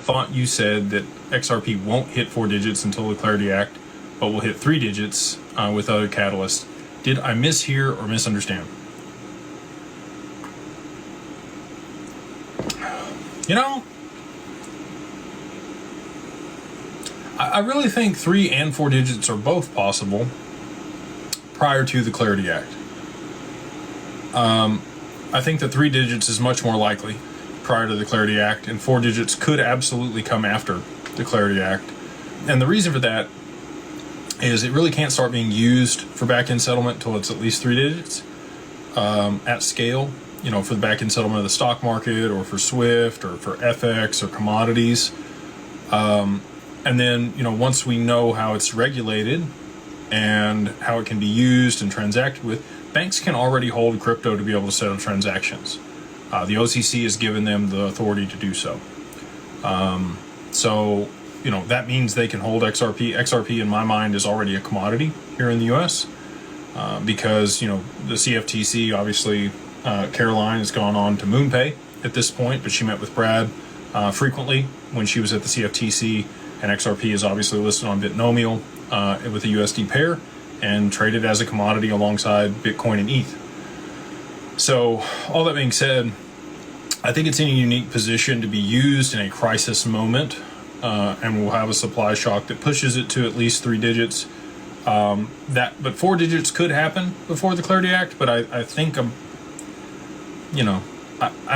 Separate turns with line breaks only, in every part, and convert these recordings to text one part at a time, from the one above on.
thought you said that XRP won't hit 4 digits until the Clarity Act, but will hit 3 digits with other catalysts. Did I mishear or misunderstand? You know, I really think 3 and 4 digits are both possible prior to the Clarity Act. I think that 3 digits is much more likely prior to the Clarity Act, and 4 digits could absolutely come after the Clarity Act. And the reason for that is it really can't start being used for back-end settlement until it's at least 3 digits at scale, you know, for the back-end settlement of the stock market or for SWIFT or for FX or commodities. And then, you know, once we know how it's regulated and how it can be used and transacted with, banks can already hold crypto to be able to settle transactions. The OCC has given them the authority to do so. So, you know, that means they can hold XRP. XRP, in my mind, is already a commodity here in the U.S. Because, you know, the CFTC, obviously, Caroline has gone on to MoonPay at this point, but she met with Brad frequently when she was at the CFTC, and XRP is obviously listed on Bitnomial with a USD pair and traded as a commodity alongside Bitcoin and ETH. So, all that being said, I think it's in a unique position to be used in a crisis moment, and we'll have a supply shock that pushes it to at least 3 digits. But 4 digits could happen before the Clarity Act, but I think I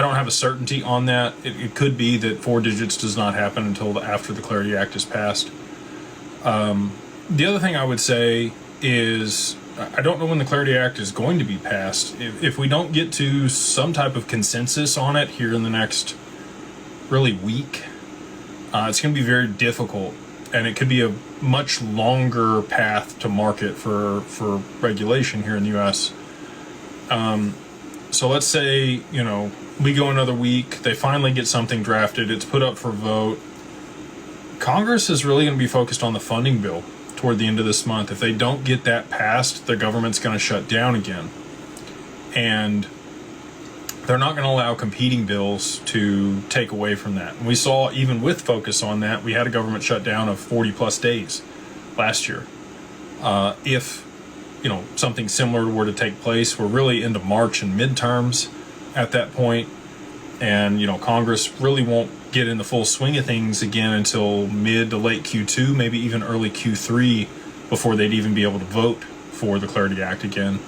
don't have a certainty on that. It could be that 4 digits does not happen until after the Clarity Act is passed. The other thing I would say is I don't know when the Clarity Act is going to be passed. If we don't get to some type of consensus on it here in the next really week, it's going to be very difficult, and it could be a much longer path to market for regulation here in the U.S. So let's say, you know, we go another week, they finally get something drafted, it's put up for vote. Congress is really going to be focused on the funding bill toward the end of this month. If they don't get that passed, the government's going to shut down again. And they're not going to allow competing bills to take away from that. And we saw, even with focus on that, we had a government shutdown of 40 plus days last year. If, you know, something similar were to take place, we're really into March and midterms at that point. And, you know, Congress really won't get in the full swing of things again until mid to late Q2, maybe even early Q3, before they'd even be able to vote for the Clarity Act again.